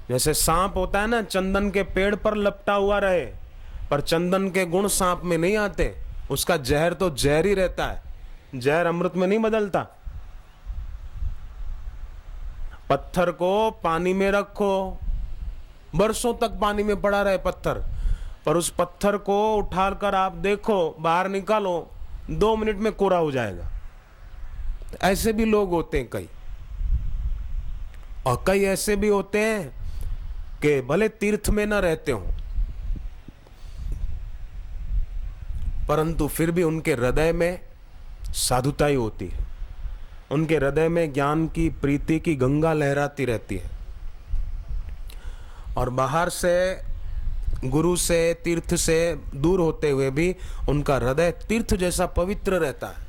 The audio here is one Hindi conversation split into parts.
जैसे सांप होता है ना, चंदन के पेड़ पर लपटा हुआ रहे, पर चंदन के गुण सांप में नहीं आते, उसका जहर तो जहर ही रहता है, जहर अमृत में नहीं बदलता। पत्थर को पानी में रखो, बरसों तक पानी में पड़ा रहे पत्थर, पर उस पत्थर को उठाकर आप देखो, बाहर निकालो, 2 मिनट में कोरा हो जाएगा। ऐसे भी लोग होते हैं कई, और कई ऐसे भी होते हैं कि भले तीर्थ में न रहते हो, परंतु फिर भी उनके हृदय में साधुता ही होती है, उनके हृदय में ज्ञान की प्रीति की गंगा लहराती रहती है। और बाहर से, गुरु से, तीर्थ से दूर होते हुए भी उनका हृदय तीर्थ जैसा पवित्र रहता है,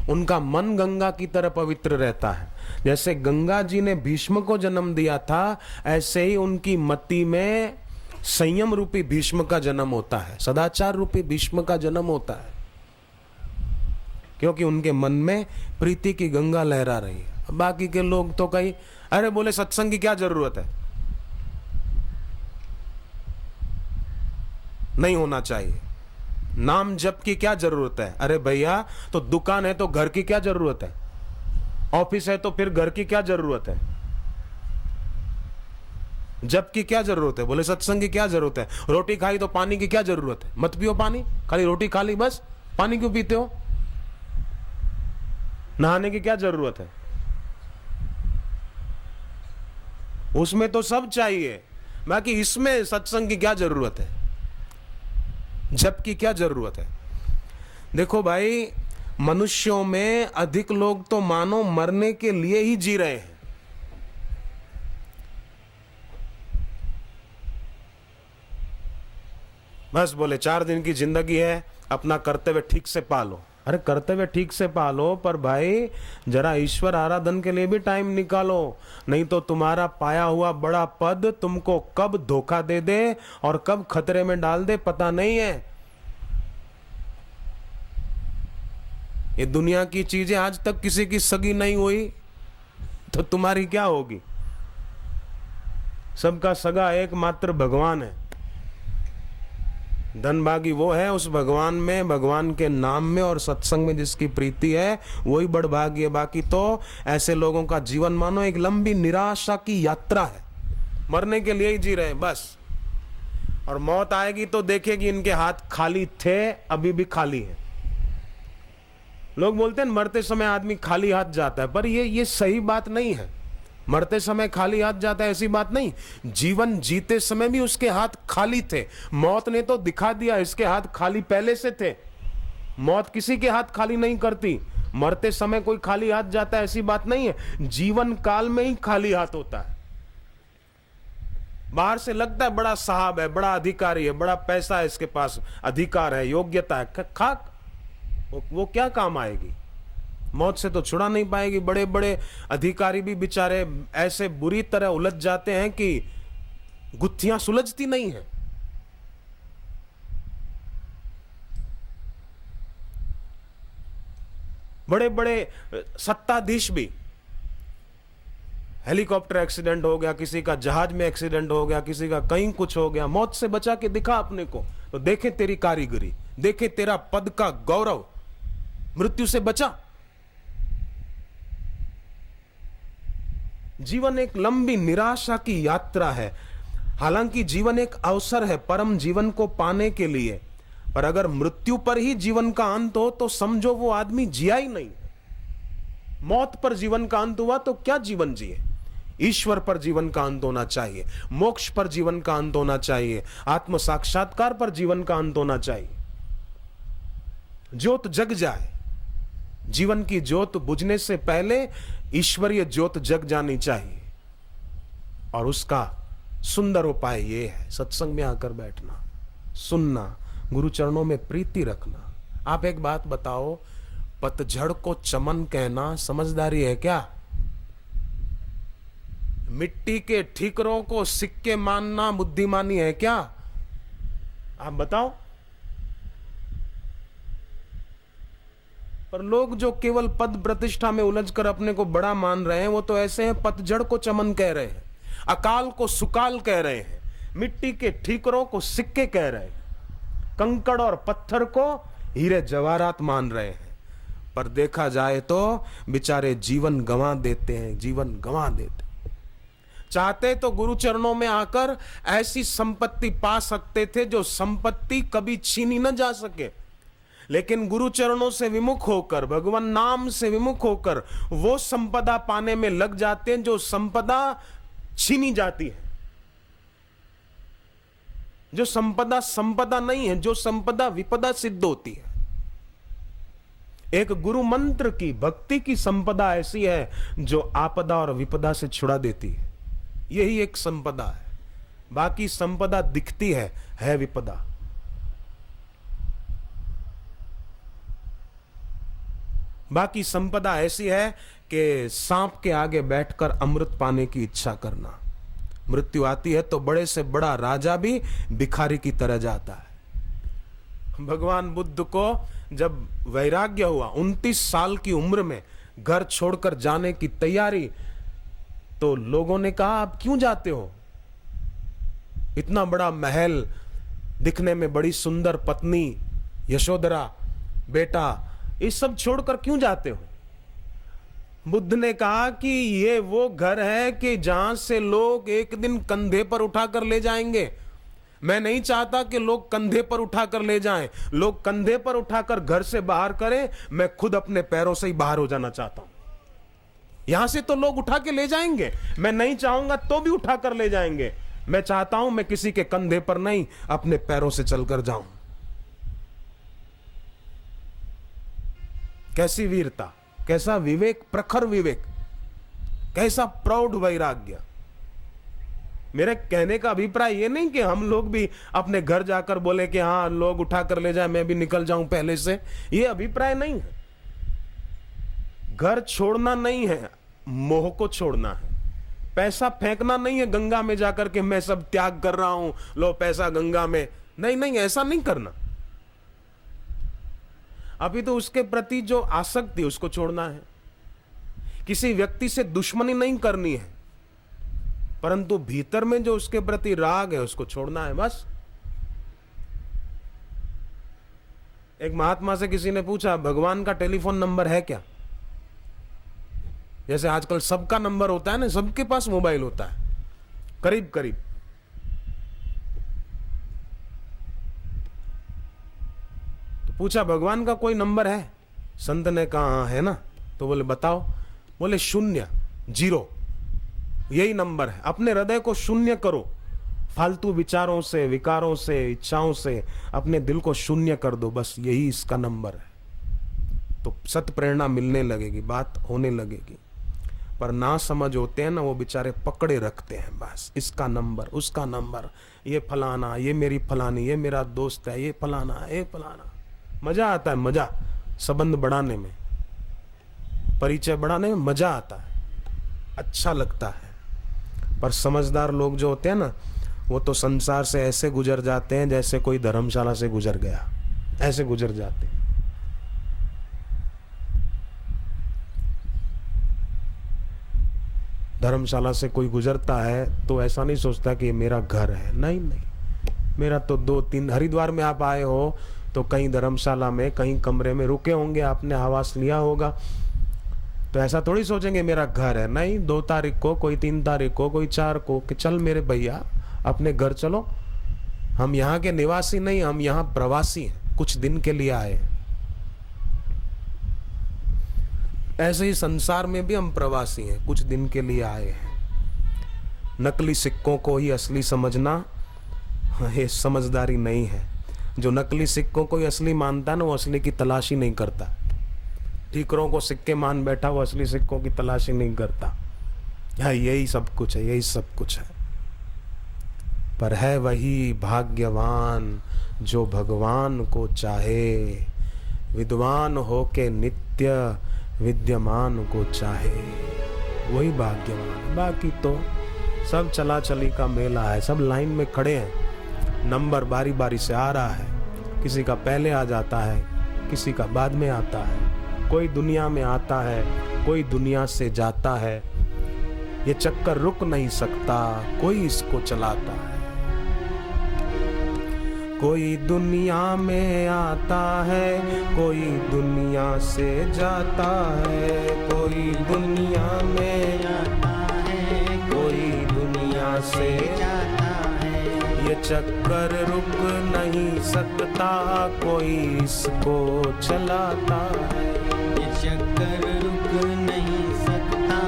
उनका मन गंगा की तरह पवित्र रहता है। जैसे गंगा जी ने भीष्म को जन्म दिया था, ऐसे ही उनकी मति में संयम रूपी भीष्म का जन्म होता है, सदाचार रूपी भीष्म का जन्म होता है, क्योंकि उनके मन में प्रीति की गंगा लहरा रही है। बाकी के लोग तो कहीं अरे बोले सत्संग की क्या जरूरत है, नहीं होना चाहिए, नाम जप की क्या जरूरत है। अरे भैया, तो दुकान है तो घर की क्या जरूरत है, ऑफिस है तो फिर घर की क्या जरूरत है, जप की क्या जरूरत है, बोले सत्संग की क्या जरूरत है। रोटी खाई तो पानी की क्या जरूरत है, मत पियो पानी, खाली रोटी खा ली बस, पानी क्यों पीते हो। नहाने की क्या जरूरत है, उसमें तो सब चाहिए, बाकी इसमें सत्संग की क्या जरूरत है, जप की क्या जरूरत है। देखो भाई, मनुष्यों में अधिक लोग तो मानो मरने के लिए ही जी रहे हैं। बस बोले 4 दिन की जिंदगी है, अपना कर्तव्य ठीक से पालो। अरे कर्तव्य ठीक से पालो, पर भाई जरा ईश्वर आराधन के लिए भी टाइम निकालो, नहीं तो तुम्हारा पाया हुआ बड़ा पद तुमको कब धोखा दे दे और कब खतरे में डाल दे पता नहीं है। ये दुनिया की चीजें आज तक किसी की सगी नहीं हुई तो तुम्हारी क्या होगी। सबका सगा एकमात्र भगवान है। धनभागी वो है उस भगवान में, भगवान के नाम में और सत्संग में जिसकी प्रीति है, वही बड़भागी है। बाकी तो ऐसे लोगों का जीवन मानो एक लंबी निराशा की यात्रा है, मरने के लिए ही जी रहे हैं बस। और मौत आएगी तो देखेगी इनके हाथ खाली थे, अभी भी खाली है। लोग बोलते हैं मरते समय आदमी खाली हाथ जाता है, पर ये सही बात नहीं है। मरते समय खाली हाथ जाता है ऐसी बात नहीं, जीवन जीते समय भी उसके हाथ खाली थे। मौत ने तो दिखा दिया इसके हाथ खाली पहले से थे। मौत किसी के हाथ खाली नहीं करती, मरते समय कोई खाली हाथ जाता है ऐसी बात नहीं है, जीवन काल में ही खाली हाथ होता है। बाहर से लगता है बड़ा साहब है, बड़ा अधिकारी है, बड़ा पैसा है इसके पास, अधिकार है, योग्यता है, खाक वो क्या काम आएगी, मौत से तो छुड़ा नहीं पाएगी। बड़े बड़े अधिकारी भी बेचारे ऐसे बुरी तरह उलझ जाते हैं कि गुत्थियां सुलझती नहीं है। बड़े बड़े सत्ताधीश भी, हेलीकॉप्टर एक्सीडेंट हो गया, किसी का जहाज में एक्सीडेंट हो गया, किसी का कहीं कुछ हो गया, मौत से बचा के दिखा अपने को, तो देखे तेरी कारीगरी, देखे तेरा पद का गौरव, मृत्यु से बचा। जीवन एक लंबी निराशा की यात्रा है। हालांकि जीवन एक अवसर है परम जीवन को पाने के लिए, पर अगर मृत्यु पर ही जीवन का अंत हो तो समझो वो आदमी जिया ही नहीं। मौत पर जीवन का अंत हुआ तो क्या जीवन जिए। ईश्वर पर जीवन का अंत होना चाहिए, मोक्ष पर जीवन का अंत होना चाहिए, आत्म साक्षात्कार पर जीवन का अंत होना चाहिए। ज्योत जग जाए, जीवन की ज्योत बुझने से पहले ईश्वरीय ज्योत जग जानी चाहिए। और उसका सुंदर उपाय ये है, सत्संग में आकर बैठना, सुनना, गुरु चरणों में प्रीति रखना। आप एक बात बताओ, पतझड़ को चमन कहना समझदारी है क्या? मिट्टी के ठीकरों को सिक्के मानना बुद्धिमानी है क्या? आप बताओ। पर लोग जो केवल पद प्रतिष्ठा में उलझकर अपने को बड़ा मान रहे हैं, वो तो ऐसे हैं पतझड़ को चमन कह रहे हैं। अकाल को सुकाल कह रहे हैं, मिट्टी के ठीकरों को सिक्के कह रहे हैं, कंकड़ और पत्थर को हीरे जवाहरात मान रहे हैं। पर देखा जाए तो बेचारे जीवन गंवा देते हैं, जीवन गंवा देते। चाहते तो गुरु चरणों में आकर ऐसी संपत्ति पा सकते थे जो संपत्ति कभी छीनी न जा सके, लेकिन गुरु चरणों से विमुख होकर, भगवान नाम से विमुख होकर वो संपदा पाने में लग जाते हैं जो संपदा छीनी जाती है, जो संपदा संपदा नहीं है, जो संपदा विपदा सिद्ध होती है। एक गुरु मंत्र की, भक्ति की संपदा ऐसी है जो आपदा और विपदा से छुड़ा देती है। यही एक संपदा है, बाकी संपदा दिखती है विपदा। बाकी संपदा ऐसी है कि सांप के आगे बैठकर अमृत पाने की इच्छा करना। मृत्यु आती है तो बड़े से बड़ा राजा भी भिखारी की तरह जाता है। भगवान बुद्ध को जब वैराग्य हुआ, 29 साल की उम्र में घर छोड़कर जाने की तैयारी, तो लोगों ने कहा आप क्यों जाते हो? इतना बड़ा महल, दिखने में बड़ी सुंदर पत्नी यशोधरा, बेटा, ये सब छोड़कर क्यों जाते हो? बुद्ध ने कहा कि ये वो घर है कि जहां से लोग एक दिन कंधे पर उठाकर ले जाएंगे। मैं नहीं चाहता कि लोग कंधे पर उठाकर ले जाएं, लोग कंधे पर उठाकर घर से बाहर करें, मैं खुद अपने पैरों से ही बाहर हो जाना चाहता हूं। यहां से तो लोग उठा के ले जाएंगे, मैं नहीं चाहूंगा तो भी उठाकर ले जाएंगे। मैं चाहता हूं मैं किसी के कंधे पर नहीं, अपने पैरों से चलकर जाऊं। कैसी वीरता, कैसा विवेक, प्रखर विवेक, कैसा प्रौढ़ वैराग्य। मेरे कहने का अभिप्राय ये नहीं कि हम लोग भी अपने घर जाकर बोले कि हाँ लोग उठाकर ले जाए, मैं भी निकल जाऊं पहले से, ये अभिप्राय नहीं है। घर छोड़ना नहीं है, मोह को छोड़ना है। पैसा फेंकना नहीं है गंगा में जाकर के मैं सब त्याग कर रहा हूं, लो पैसा गंगा में, नहीं नहीं, ऐसा नहीं करना। अभी तो उसके प्रति जो आसक्ति है उसको छोड़ना है। किसी व्यक्ति से दुश्मनी नहीं करनी है, परंतु भीतर में जो उसके प्रति राग है उसको छोड़ना है, बस। एक महात्मा से किसी ने पूछा भगवान का टेलीफोन नंबर है क्या? जैसे आजकल सबका नंबर होता है ना, सबके पास मोबाइल होता है करीब करीब। तो पूछा भगवान का कोई नंबर है? संत ने कहा हाँ है ना। तो बोले बताओ। बोले 0, 0, यही नंबर है। अपने हृदय को शून्य करो, फालतू विचारों से, विकारों से, इच्छाओं से अपने दिल को शून्य कर दो, बस यही इसका नंबर है। तो सत प्रेरणा मिलने लगेगी, बात होने लगेगी। पर ना समझ होते हैं ना, वो बेचारे पकड़े रखते हैं, बस इसका नंबर, उसका नंबर, ये फलाना, ये मेरी फलानी, ये मेरा दोस्त है, ये फलाना, ये फलाना। मजा आता है, मजा संबंध बढ़ाने में, परिचय बढ़ाने में मजा आता है, अच्छा लगता है। पर समझदार लोग जो होते हैं ना, वो तो संसार से ऐसे गुजर जाते हैं जैसे कोई धर्मशाला से गुजर गया, ऐसे गुजर जाते हैं। धर्मशाला से कोई गुजरता है तो ऐसा नहीं सोचता कि ये मेरा घर है, नहीं नहीं, मेरा तो 2-3, हरिद्वार में आप आए हो तो कहीं धर्मशाला में, कहीं कमरे में रुके होंगे, आपने आवास लिया होगा, तो ऐसा थोड़ी सोचेंगे मेरा घर है। नहीं, 2 तारीख को, कोई 3 तारीख को, कोई 4 को कि चल मेरे भैया अपने घर चलो, हम यहाँ के निवासी नहीं, हम यहाँ प्रवासी हैं, कुछ दिन के लिए आए। ऐसे ही संसार में भी हम प्रवासी हैं, कुछ दिन के लिए आए हैं। नकली सिक्कों को ही असली समझना ये समझदारी नहीं है। जो नकली सिक्कों को ही असली मानता है ना, वो असली की तलाशी नहीं करता। ठीकरों को सिक्के मान बैठा, वो असली सिक्कों की तलाशी नहीं करता। यही सब कुछ है, यही सब कुछ है। पर है वही भाग्यवान जो भगवान को चाहे, विद्वान होके नित्य विद्यमान को चाहे, वही भाग्यवान। बाकी तो सब चला चली का मेला है, सब लाइन में खड़े हैं, नंबर बारी बारी से आ रहा है, किसी का पहले आ जाता है, किसी का बाद में आता है, कोई दुनिया में आता है, कोई दुनिया से जाता है। ये चक्कर रुक नहीं सकता, कोई इसको चलाता है। कोई दुनिया में आता है, कोई दुनिया से जाता है। कोई दुनिया में आता है, कोई दुनिया से जाता है। ये चक्कर रुक नहीं सकता, कोई इसको चलाता है। ये चक्कर रुक नहीं सकता,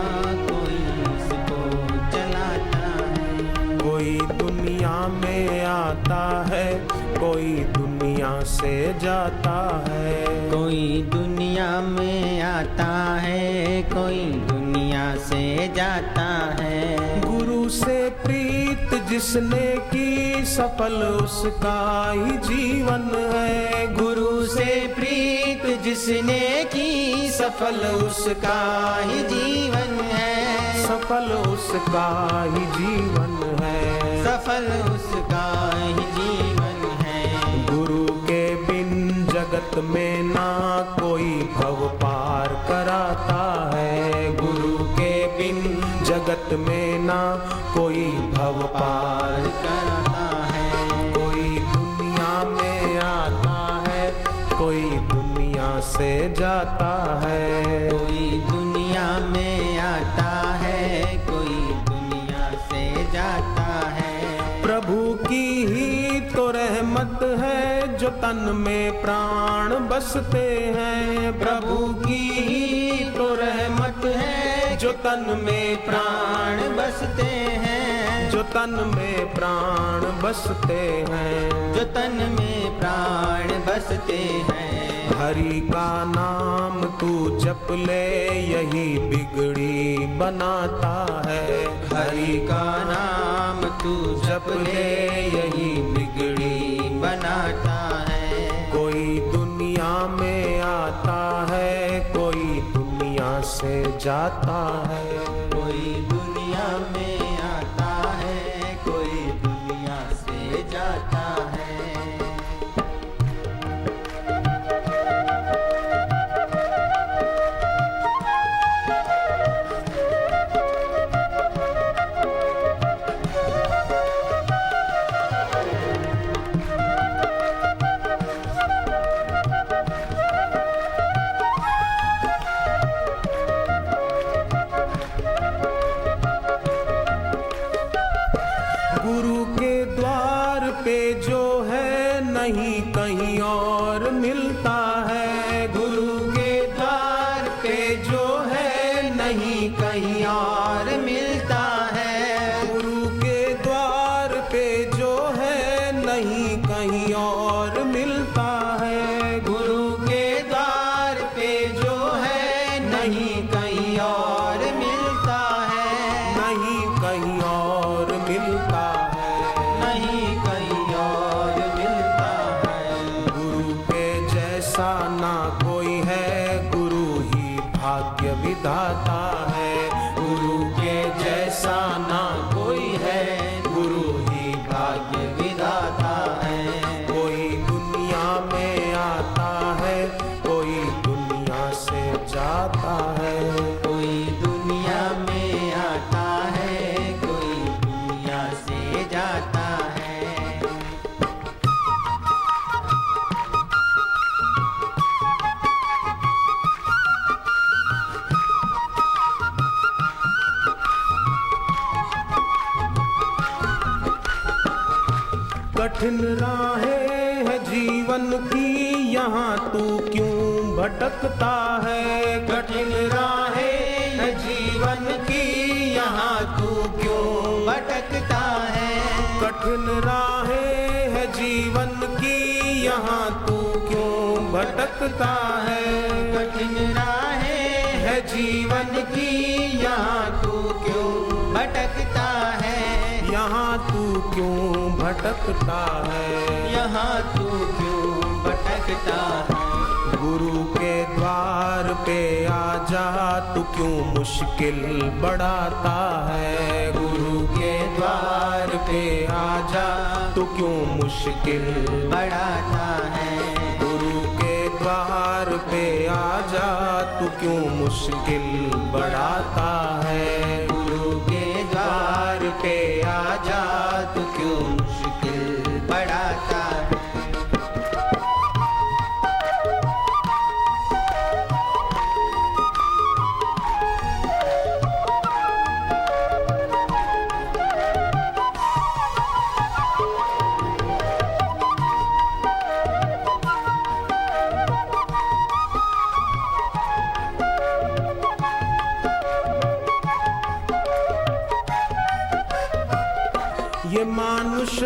कोई इसको चलाता है। कोई दुनिया में आता है, कोई दुनिया से जाता है। कोई दुनिया में आता है, कोई दुनिया से जाता है। गुरु से प्रीत जिसने की, सफल उसका ही जीवन है। गुरु से प्रीत जिसने की, सफल उसका ही जीवन है। सफल उसका ही जीवन है। सफल उसका ही जीवन है। गुरु के बिन जगत में ना कोई भव पार कराता है। गुरु के बिन जगत में ना कोई भव पार कराता है। कोई दुनिया में आता है, कोई दुनिया से जाता है। कोई दुनिया में आता है, कोई दुनिया से जाता है। प्रभु की ही तो रहमत है, जो तन में प्राण बसते हैं। प्रभु की ही तो रहमत है, जो तन में प्राण बसते हैं। जो तन में प्राण बसते हैं। जो तन में प्राण बसते हैं। हरि का नाम तू जप ले, यही बिगड़ी बनाता है। हरि का नाम तू जप ले, यही बिगड़ी बनाता है। कोई दुनिया में आता है, कोई दुनिया से जाता है। कोई दुनिया में आता है, कोई दुनिया से जाता है। गुरु के द्वार पे जो है, नहीं कहीं और मिलता है। गुरु के द्वार पे जो है, नहीं कहीं और मिलता है। गुरु के द्वार पे जो है, नहीं कहीं और मिलता है। गुरु के द्वार पे जो है, नहीं कहीं और मिलता है। नहीं कहीं और मिलता है। नहीं कहीं और मिलता है। गुरु के जैसा ना कोई है, गुरु ही भाग्य विधाता है। गुरु के जैसा ना कोई है, गुरु ही भाग्य विधाता है। कोई दुनिया में आता है, कोई दुनिया से जाता है। कोई दुनिया में आता है, कोई दुनिया से जाता है। कठिन राहें है जीवन की, यहाँ तू क्यों भटकता है। कठिन राहें है जीवन की, यहाँ तू क्यों भटकता है। कठिन राहें है जीवन की, यहाँ तू क्यों भटकता है। कठिन राहें है जीवन की, यहाँ तू क्यों भटकता है। यहाँ तू क्यों भटकता है। यहाँ तू क्यों भटकता है। गुरु के द्वार पे आजा, तू क्यों मुश्किल बढ़ाता है। गुरु के द्वार पे आजा, तू क्यों मुश्किल बढ़ाता है। गुरु के द्वार पे आजा, तू क्यों मुश्किल बढ़ाता है। गुरु के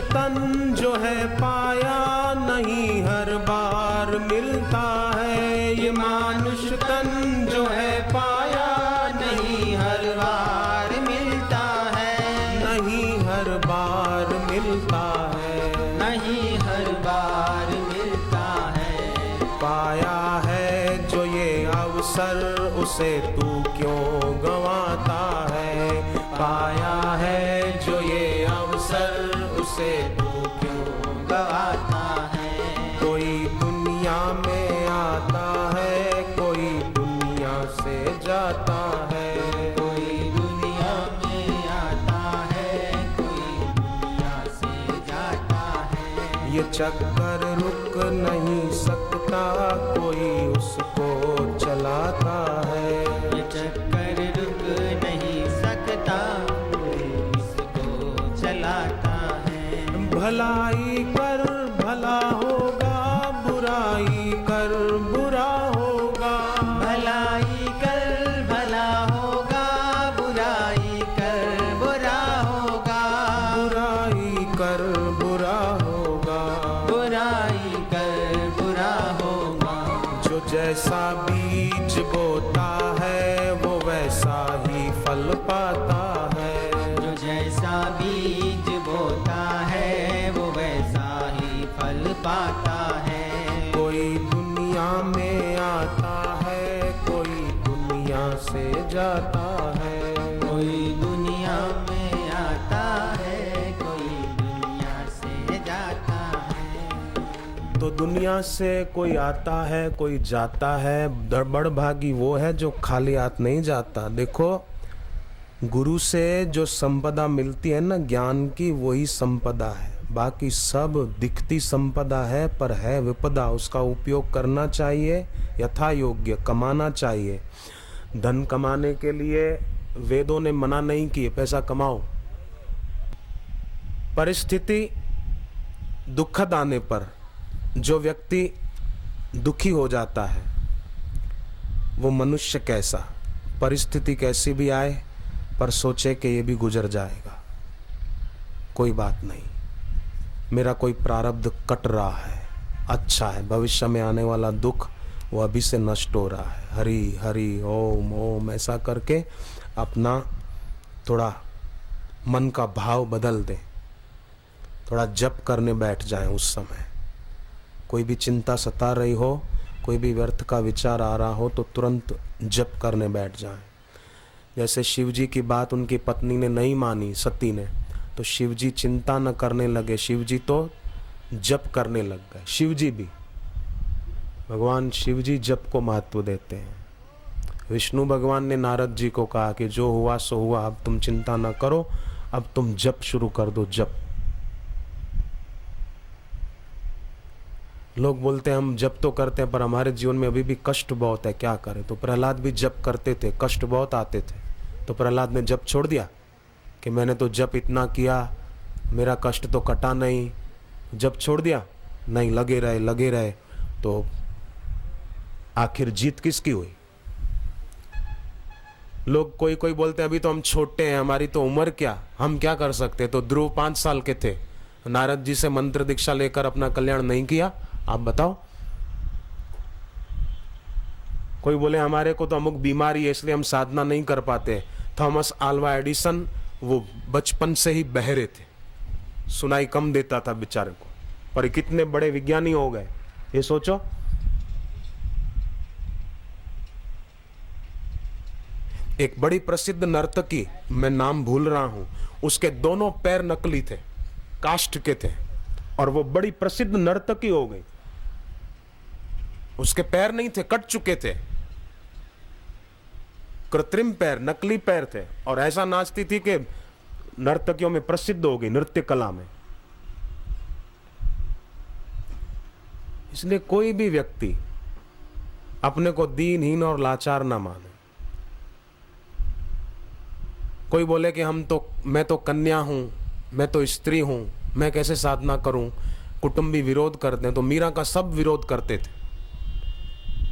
तन जो है पाया नहीं हर बार मिलता है। ये मानुष तन जो है पाया नहीं हर बार मिलता है। नहीं हर बार मिलता है। नहीं हर बार मिलता है। पाया है जो ये अवसर उसे तू क्यों गंवाता है। पाया है जो ये अवसर उसे तू क्यों गवाता है। कोई दुनिया में आता है कोई दुनिया से जाता है। कोई दुनिया में आता है कोई दुनिया से जाता है। ये चक्कर रुक नहीं सकता कोई उसको चलाता है। ये चक्कर रुक नहीं सकता कोई इसको चलाता है। भलाई कर भला होगा बुराई कर बुरा होगा। भलाई कर भला होगा बुराई कर बुरा होगा। बुराई कर बुरा होगा। बुराई कर बुरा होगा। जो जैसा बीज बोता है वो वैसा ही फल पाता है। जो जैसा बीज बोता है वो वैसा ही फल पाता है। कोई दुनिया में आता है कोई दुनिया से जाता है। कोई दुनिया में आता है कोई दुनिया से जाता है। तो दुनिया से कोई आता है कोई जाता है। बड़भागी वो है जो खाली हाथ नहीं जाता। देखो गुरु से जो संपदा मिलती है ना ज्ञान की वही संपदा है। बाकी सब दिखती संपदा है पर है विपदा। उसका उपयोग करना चाहिए यथा योग्य कमाना चाहिए। धन कमाने के लिए वेदों ने मना नहीं किए पैसा कमाओ। परिस्थिति दुखद आने पर जो व्यक्ति दुखी हो जाता है वो मनुष्य कैसा परिस्थिति कैसी भी आए पर सोचे कि ये भी गुजर जाएगा। कोई बात नहीं मेरा कोई प्रारब्ध कट रहा है अच्छा है। भविष्य में आने वाला दुख वो अभी से नष्ट हो रहा है। हरि हरि ओम ओम ऐसा करके अपना थोड़ा मन का भाव बदल दें। थोड़ा जप करने बैठ जाएं उस समय। कोई भी चिंता सता रही हो कोई भी व्यर्थ का विचार आ रहा हो तो तुरंत जप करने बैठ जाएं। जैसे शिव जी की बात उनकी पत्नी ने नहीं मानी सती ने तो शिव जी चिंता न करने लगे। शिव जी तो जप करने लग गए। शिव जी भी भगवान शिव जी जप को महत्व देते हैं। विष्णु भगवान ने नारद जी को कहा कि जो हुआ सो हुआ अब तुम चिंता न करो अब तुम जप शुरू कर दो। जप लोग बोलते हैं हम जप तो करते हैं पर हमारे जीवन में अभी भी कष्ट बहुत है क्या करें। तो प्रहलाद भी जप करते थे कष्ट बहुत आते थे तो प्रहलाद ने जप छोड़ दिया कि मैंने तो जप इतना किया मेरा कष्ट तो कटा नहीं। जप छोड़ दिया नहीं लगे रहे तो आखिर जीत किसकी हुई। लोग कोई कोई बोलते हैं अभी तो हम छोटे हैं हमारी तो उम्र क्या हम क्या कर सकते। तो ध्रुव 5 साल के थे नारद जी से मंत्र दीक्षा लेकर अपना कल्याण नहीं किया। आप बताओ कोई बोले हमारे को तो अमुक बीमारी है इसलिए हम साधना नहीं कर पाते। थॉमस आल्वा एडिसन वो बचपन से ही बहरे थे सुनाई कम देता था बेचारे को पर कितने बड़े विज्ञानी हो गए ये सोचो। एक बड़ी प्रसिद्ध नर्तकी मैं नाम भूल रहा हूं उसके दोनों पैर नकली थे काष्ठ के थे और वो बड़ी प्रसिद्ध नर्तकी हो गई। उसके पैर नहीं थे कट चुके थे कृत्रिम पैर नकली पैर थे और ऐसा नाचती थी कि नर्तकियों में प्रसिद्ध हो गई नृत्य कला में। इसलिए कोई भी व्यक्ति अपने को दीनहीन और लाचार ना माने। कोई बोले कि मैं तो कन्या हूं मैं तो स्त्री हूं मैं कैसे साधना करूं। कुटुंबी विरोध करते हैं तो मीरा का सब विरोध करते थे।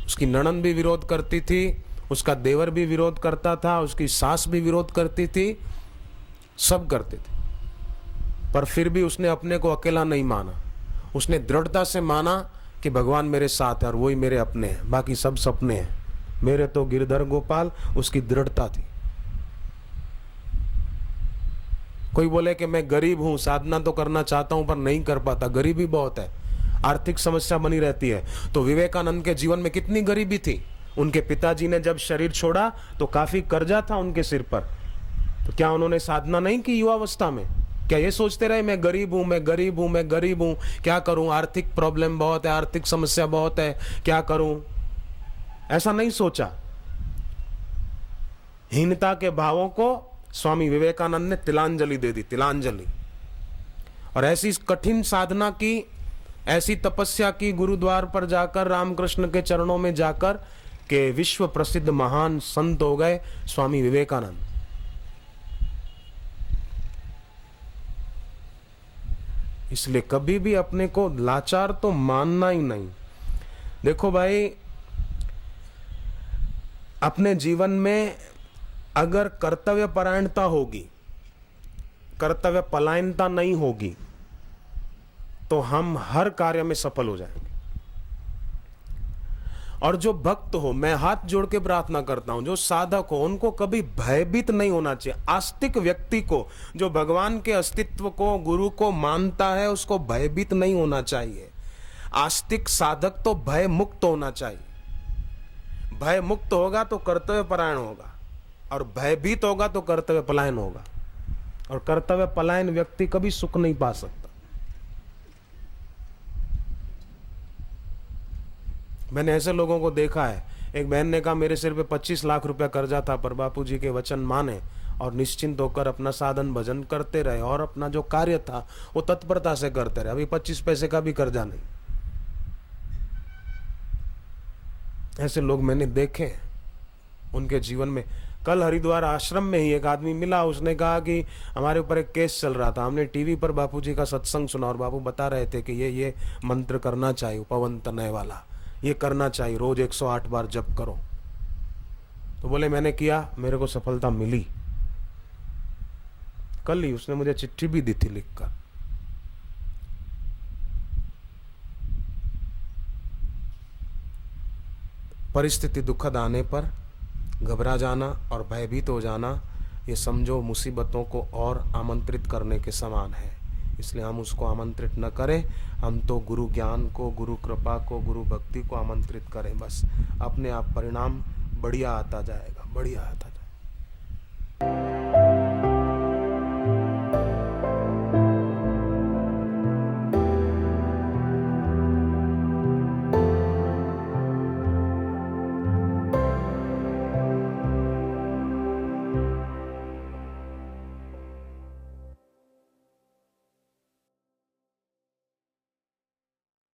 उसकी ननद भी विरोध करती थी उसका देवर भी विरोध करता था उसकी सास भी विरोध करती थी सब करते थे पर फिर भी उसने अपने को अकेला नहीं माना। उसने दृढ़ता से माना कि भगवान मेरे साथ है और वही मेरे अपने हैं, बाकी सब सपने हैं। मेरे तो गिरधर गोपाल, उसकी दृढ़ता थी। कोई बोले कि मैं गरीब हूं, साधना तो करना चाहता हूं पर नहीं कर पाता, गरीबी बहुत है, आर्थिक समस्या बनी रहती है। तो विवेकानंद के जीवन में कितनी गरीबी थी। उनके पिताजी ने जब शरीर छोड़ा तो काफी कर्जा था उनके सिर पर। तो क्या उन्होंने साधना नहीं की युवावस्था में? क्या ये सोचते रहे मैं गरीब हूं, मैं गरीब हूं, मैं गरीब हूं, क्या करूं, आर्थिक प्रॉब्लम बहुत है, आर्थिक समस्या बहुत है, क्या करूं? ऐसा नहीं सोचा। हीनता के भावों को स्वामी विवेकानंद ने तिलांजलि दे दी, तिलांजलि। और ऐसी कठिन साधना की, ऐसी तपस्या की गुरुद्वार पर जाकर, रामकृष्ण के चरणों में जाकर, के विश्व प्रसिद्ध महान संत हो गए स्वामी विवेकानंद। इसलिए कभी भी अपने को लाचार तो मानना ही नहीं। देखो भाई, अपने जीवन में अगर कर्तव्य परायणता होगी, कर्तव्य पलायनता नहीं होगी, तो हम हर कार्य में सफल हो जाएंगे। और जो भक्त हो, मैं हाथ जोड़ के प्रार्थना करता हूं, जो साधक हो, उनको कभी भयभीत नहीं होना चाहिए। आस्तिक व्यक्ति को, जो भगवान के अस्तित्व को, गुरु को मानता है, उसको भयभीत नहीं होना चाहिए। आस्तिक साधक तो भय मुक्त होना चाहिए। भय मुक्त होगा तो कर्तव्य परायण होगा, और भयभीत होगा तो कर्तव्य पलायन होगा। और कर्तव्य पलायन व्यक्ति कभी सुख नहीं पा सकता। मैंने ऐसे लोगों को देखा है। एक बहन ने कहा मेरे सिर पे 25 लाख रुपया कर्जा था, पर बापूजी के वचन माने और निश्चिंत होकर अपना साधन भजन करते रहे, और अपना जो कार्य था वो तत्परता से करते रहे। अभी 25 पैसे का भी कर्जा नहीं। ऐसे लोग मैंने देखे उनके जीवन में। कल हरिद्वार आश्रम में ही एक आदमी मिला, उसने कहा कि हमारे ऊपर एक केस चल रहा था, हमने टीवी पर बापूजी का सत्संग सुना और बापू बता रहे थे कि ये मंत्र करना चाहिए, उपवन तनय वाला, ये करना चाहिए, रोज 108 बार जप करो। तो बोले मैंने किया, मेरे को सफलता मिली। कल ही उसने मुझे चिट्ठी भी दी थी लिखकर। परिस्थिति दुखद आने पर घबरा जाना और भयभीत हो जाना, ये समझो मुसीबतों को और आमंत्रित करने के समान है। इसलिए हम उसको आमंत्रित न करें, हम तो गुरु ज्ञान को, गुरु कृपा को, गुरु भक्ति को आमंत्रित करें। बस अपने आप परिणाम बढ़िया आता जाएगा, बढ़िया आता जाएगा।